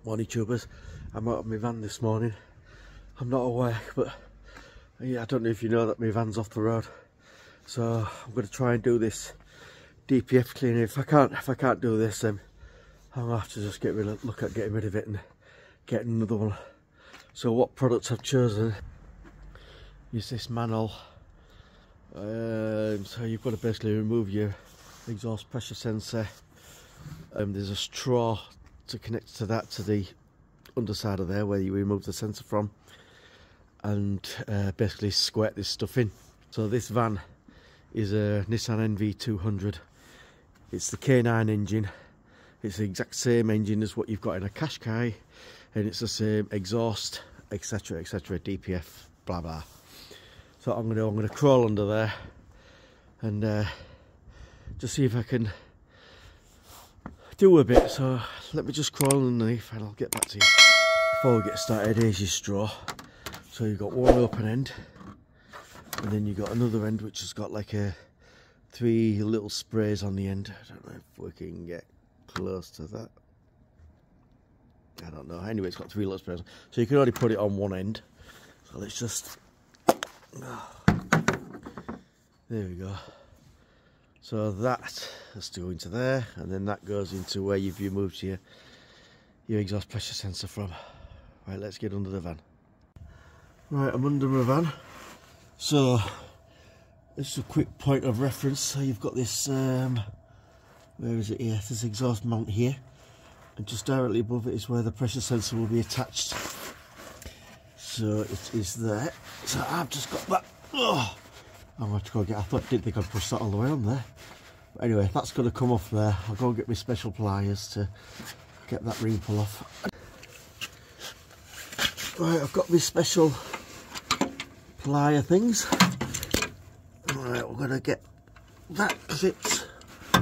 Morning tubers. I'm out of my van this morning. I'm not awake, but yeah, I don't know if you know that my van's off the road. So I'm going to try and do this DPF cleaning. If I can't do this, then I'm going to have to just look at getting rid of it and getting another one. So what products I've chosen is this Mannol. So you've got to basically remove your exhaust pressure sensor. There's a straw to connect to that, to the underside of there where you remove the sensor from, and basically squirt this stuff in. So this van is a Nissan NV200. It's the K9 engine. It's the exact same engine as what you've got in a Qashqai, and it's the same exhaust, etc, etc, DPF, blah blah. So I'm gonna crawl under there and just see if I can do a bit. So let me just crawl underneath and I'll get back to you. Before we get started, here's your straw. So you've got one open end, and then you've got another end which has got like 3 little sprays on the end. I don't know if we can get close to that. I don't know. Anyway, it's got 3 little sprays. So you can only put it on one end. So let's just... there we go. So that has to go into there, and then that goes into where you've removed your exhaust pressure sensor from. Right, let's get under the van. Right, I'm under my van. So this is a quick point of reference. So you've got this, where is it here? This exhaust mount here, and just directly above it is where the pressure sensor will be attached. So it is there. So I've just got that. Oh, I'm going to go get. Didn't think I'd push that all the way on there. But anyway, that's going to come off there. I'll go and get my special pliers to get that ring pull off. Right, I've got my special plier things. Right, we're going to get that because it's a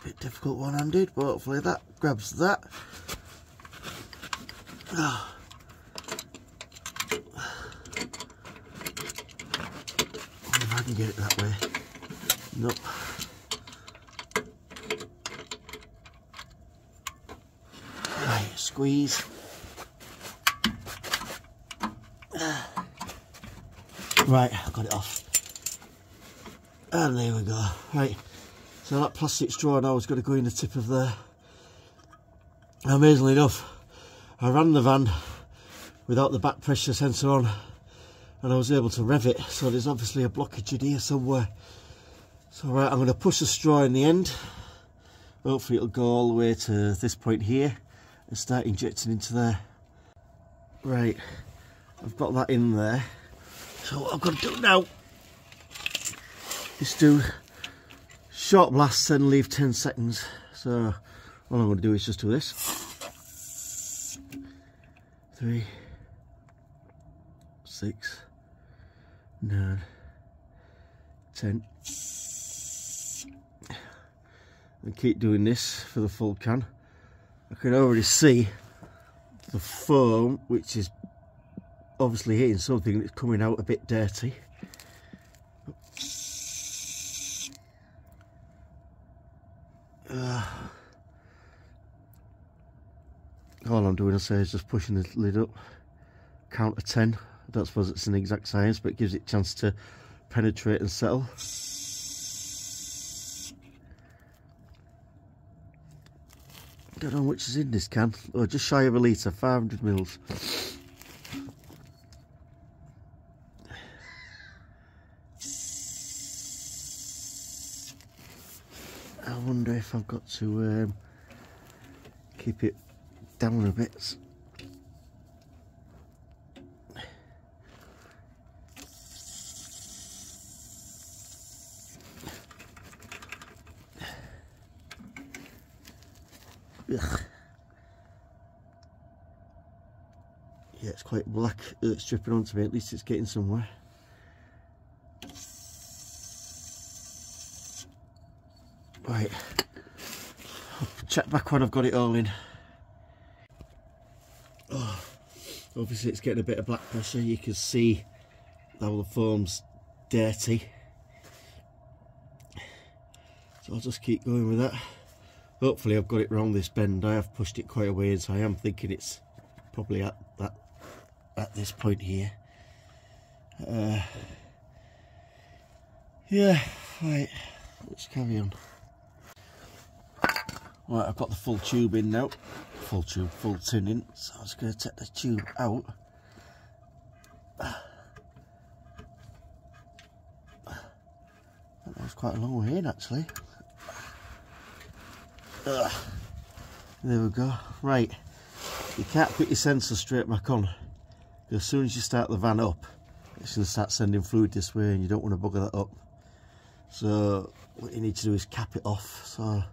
bit difficult one-handed, but hopefully that grabs that. Oh. If I can get it that way. Nope. Right, squeeze. Right, I got it off. And there we go. Right, so that plastic straw now is going to go in the tip of there. Amazingly enough, I ran the van without the back pressure sensor on, and I was able to rev it. So there's obviously a blockage in here somewhere. So right, I'm going to push the straw in the end. Hopefully it'll go all the way to this point here and start injecting into there. Right, I've got that in there. So what I've got to do now is do short blasts and leave 10 seconds. So all I'm going to do is just do this. 3, 6, 9, 10, and keep doing this for the full can. I can already see the foam, which is obviously hitting something that's coming out a bit dirty. All I'm doing, I say, is just pushing the lid up. Count to 10. I don't suppose it's an exact science, but it gives it a chance to penetrate and settle. Don't know which is in this can. Oh, just shy of a litre, 500 mils. I wonder if I've got to keep it down a bit. Ugh. Yeah, it's quite black. It's dripping onto me. At least it's getting somewhere. Right, I'll check back when I've got it all in. Oh, obviously it's getting a bit of black pressure. You can see how the foam's dirty. So I'll just keep going with that. Hopefully I've got it wrong this bend. I have pushed it quite a way, so I am thinking it's probably at this point here. Yeah, right, let's carry on. Right, I've got the full tube in now. Full tin in. So I'm just going to take the tube out. That was quite a long way in, actually. There we go. Right, you can't put your sensor straight back on. As soon as you start the van up, it's going to start sending fluid this way, and you don't want to bugger that up. So what you need to do is cap it off. So I'm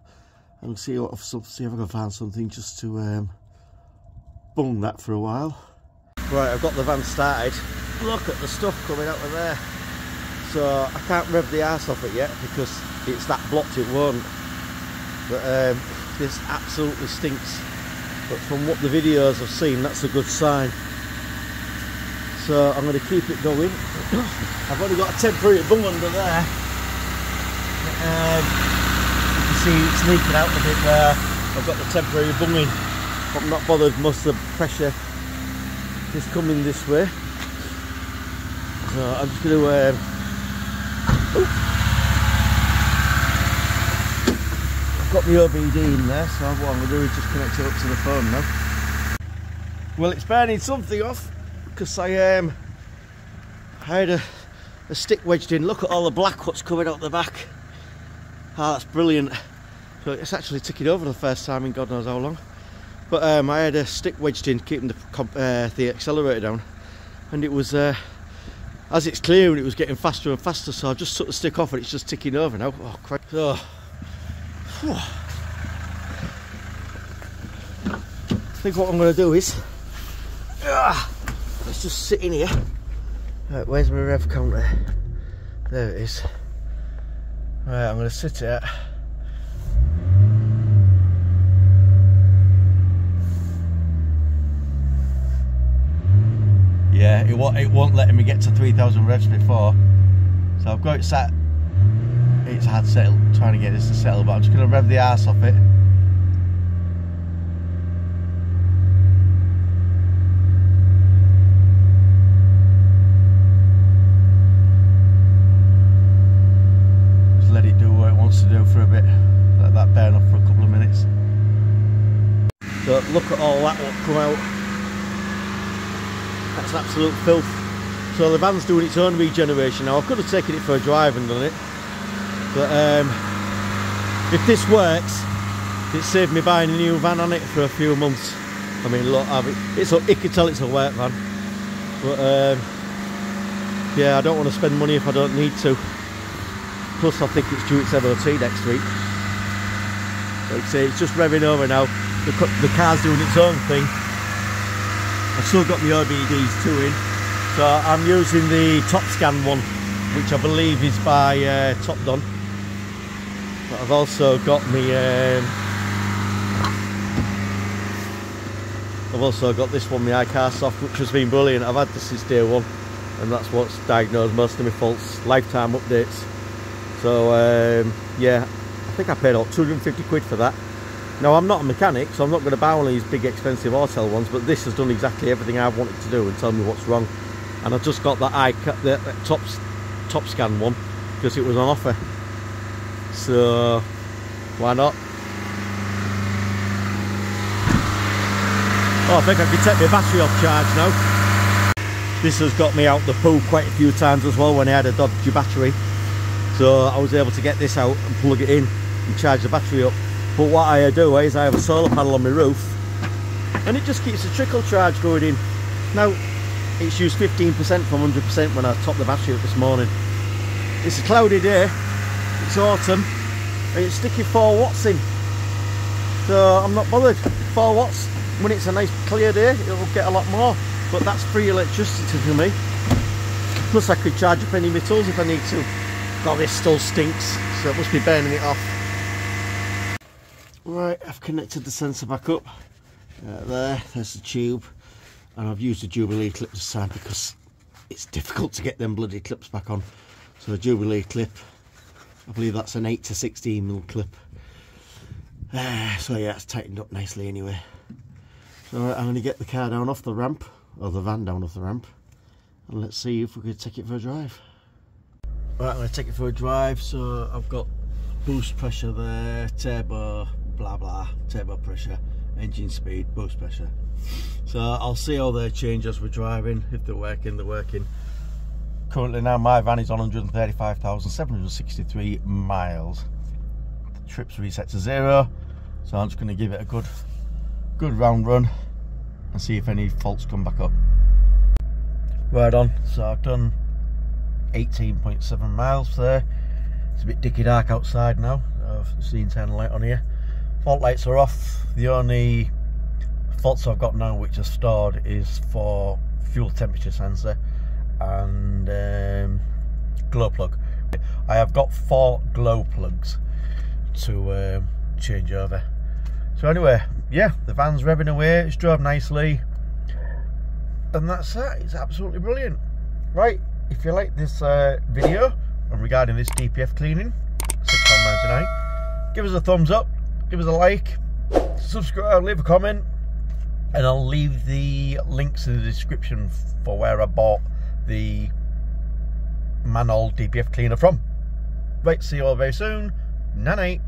going to see if I can find something just to bung that for a while. Right, I've got the van started. Look at the stuff coming out of there. So I can't rev the arse off it yet because it's that blocked, it won't. But this absolutely stinks. But from what the videos I've seen, that's a good sign. So I'm going to keep it going. I've only got a temporary bung under there. You can see it's leaking out a bit there. I've got the temporary bung in. I'm not bothered, most of the pressure is coming this way. So I'm just going to I've got the OBD in there, so what I'm going to do is just connect it up to the phone now. Well, it's burning something off because I had a stick wedged in. Look at all the black what's coming out the back. Ah, that's brilliant. So it's actually ticking over the first time in God knows how long. But I had a stick wedged in, keeping the accelerator down, and it was as it's clearing, it was getting faster and faster. So I just took the stick off, and it's just ticking over now. Oh crap! So, I think what I'm going to do is let's just sit in here. Right, where's my rev counter? There it is. Right, I'm going to sit here. Yeah, it won't let me get to 3,000 revs before. So I've got it sat. It's hard settle, trying to get this to settle, but I'm just going to rev the arse off it. Just let it do what it wants to do for a bit. Let that burn off for a couple of minutes. So look at all that what come out. That's absolute filth. So the van's doing its own regeneration now. I could have taken it for a drive and done it, but if this works, it saved me buying a new van on it for a few months. I mean, look, you can tell it's a work van, but yeah, I don't want to spend money if I don't need to. Plus, I think it's due its MOT next week. Like I say, it's just revving over now. The car's doing its own thing. I've still got the OBDs too in, so I'm using the top scan one, which I believe is by Top Done. But I've also got this one, my iCar Soft, which has been brilliant. I've had this since day one, and that's what's diagnosed most of my faults. Lifetime updates. So yeah, I think I paid about 250 quid for that. Now, I'm not a mechanic, so I'm not going to buy one of these big expensive Autel ones, but this has done exactly everything I've wanted to do and tell me what's wrong. And I've just got the top scan one because it was on offer. So why not? Oh, I think I can take my battery off charge now. This has got me out the poo quite a few times as well when I had a dodgy battery. So I was able to get this out and plug it in and charge the battery up. But what I do is I have a solar panel on my roof, and it just keeps a trickle charge going in. Now, it's used 15% from 100% when I topped the battery up this morning. It's a cloudy day, it's autumn, and it's sticking 4 watts in. So I'm not bothered. 4 watts, when it's a nice clear day, it'll get a lot more. But that's free electricity for me. Plus I could charge up any of my tools if I need to. God, this still stinks, so it must be burning it off. Right, I've connected the sensor back up. There's the tube, and I've used a Jubilee clip this time because it's difficult to get them bloody clips back on. So a Jubilee clip, I believe that's an 8 to 16mm clip. So yeah, it's tightened up nicely anyway. So I'm going to get the car down off the ramp, or the van down off the ramp, and let's see if we could take it for a drive. Right, I'm going to take it for a drive. So I've got boost pressure there, turbo, blah blah, turbo pressure, engine speed, boost pressure. So I'll see all the change as we're driving. If they're working, they're working. Currently now my van is on 135,763 miles. The trip's reset to 0, so I'm just going to give it a good round run and see if any faults come back up. Right on, so I've done 18.7 miles there. It's a bit dicky dark outside now. I've seen internal light on here. Fault lights are off. The only faults I've got now which are stored is for fuel temperature sensor and glow plug. I have got 4 glow plugs to change over. So anyway, yeah, the van's revving away, it's drove nicely, and that's that. It's absolutely brilliant. Right, if you like this video and regarding this DPF cleaning, £6.99, give us a thumbs up, give us a like, subscribe, leave a comment, and I'll leave the links in the description for where I bought the Mannol DPF cleaner from. Right, see you all very soon. Night night.